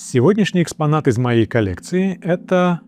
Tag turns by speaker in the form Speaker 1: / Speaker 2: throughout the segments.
Speaker 1: Сегодняшний экспонат из моей коллекции — это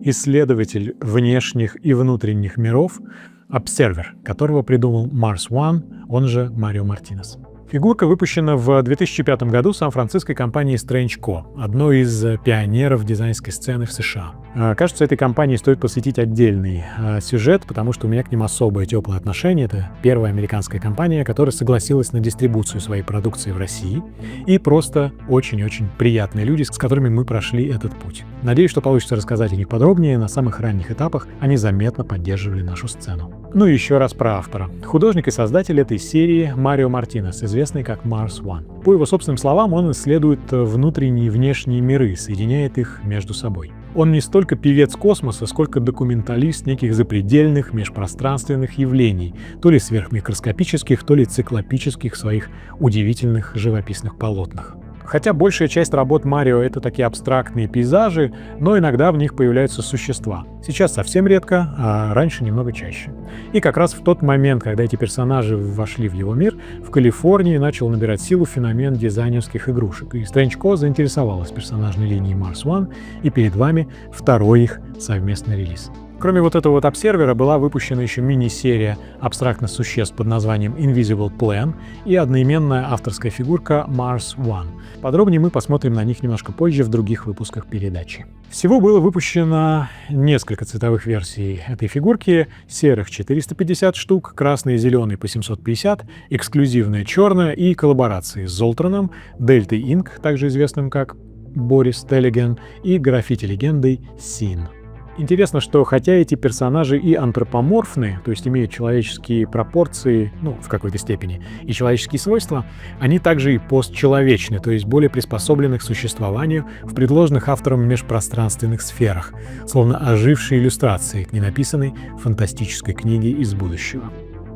Speaker 1: исследователь внешних и внутренних миров Observer, которого придумал Mars One, он же Марио Мартинес. Фигурка выпущена в 2005 году сан-франциской компанией Strange Co., одной из пионеров дизайнерской сцены в США. Кажется, этой компании стоит посвятить отдельный сюжет, потому что у меня к ним особое теплое отношение. Это первая американская компания, которая согласилась на дистрибуцию своей продукции в России. И просто очень-очень приятные люди, с которыми мы прошли этот путь. Надеюсь, что получится рассказать о них подробнее. На самых ранних этапах они заметно поддерживали нашу сцену. Ну и еще раз про автора. Художник и создатель этой серии Марио Мартинес, известный как Mars One. По его собственным словам, он исследует внутренние и внешние миры, соединяет их между собой. Он не столько певец космоса, сколько документалист неких запредельных межпространственных явлений, то ли сверхмикроскопических, то ли циклопических в своих удивительных живописных полотнах. Хотя большая часть работ Марио — это такие абстрактные пейзажи, но иногда в них появляются существа. Сейчас совсем редко, а раньше немного чаще. И как раз в тот момент, когда эти персонажи вошли в его мир, в Калифорнии начал набирать силу феномен дизайнерских игрушек. И Strange Co. заинтересовалась персонажной линией Mars One, и перед вами второй их совместный релиз. Кроме вот этого вот обсервера была выпущена еще мини-серия абстрактных существ под названием Invisible Plan и одноименная авторская фигурка Mars One. Подробнее мы посмотрим на них немножко позже в других выпусках передачи. Всего было выпущено несколько цветовых версий этой фигурки: серых 450 штук, красный и зеленый по 750, эксклюзивная черная и коллаборации с Золтраном, Delta Inc., также известным как Борис Теллиген, и граффити-легендой Син. Интересно, что хотя эти персонажи и антропоморфны, то есть имеют человеческие пропорции, в какой-то степени, и человеческие свойства, они также и постчеловечны, то есть более приспособлены к существованию в предложенных автором межпространственных сферах, словно ожившие иллюстрации к ненаписанной фантастической книге из будущего.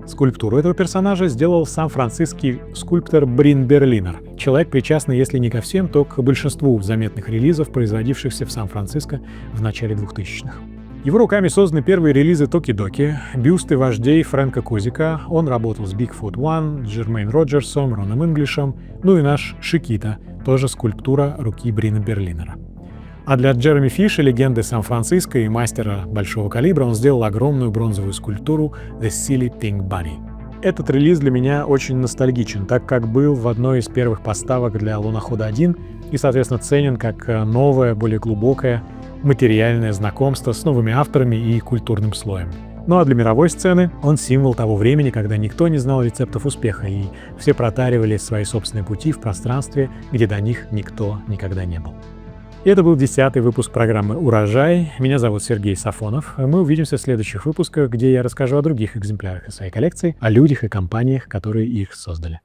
Speaker 1: Скульптуру этого персонажа сделал сан-франциский скульптор Брин Берлинер. Человек, причастный, если не ко всем, то к большинству заметных релизов, производившихся в Сан-Франциско в начале 2000-х. Его руками созданы первые релизы Токи-Доки, бюсты вождей Фрэнка Козика, он работал с Bigfoot One, Джермейн Роджерсом, Роном Инглишем, ну и наш Шикита, тоже скульптура руки Брина Берлинера. А для Джереми Фиша, легенды Сан-Франциско и мастера большого калибра, он сделал огромную бронзовую скульптуру The Silly Pink Bunny. Этот релиз для меня очень ностальгичен, так как был в одной из первых поставок для Лунохода-1 и, соответственно, ценен как новое, более глубокое материальное знакомство с новыми авторами и культурным слоем. Ну а для мировой сцены он символ того времени, когда никто не знал рецептов успеха, и все протаривали свои собственные пути в пространстве, где до них никто никогда не был. И это был 10-й выпуск программы «Урожай». Меня зовут Сергей Сафонов. Мы увидимся в следующих выпусках, где я расскажу о других экземплярах из своей коллекции, о людях и компаниях, которые их создали.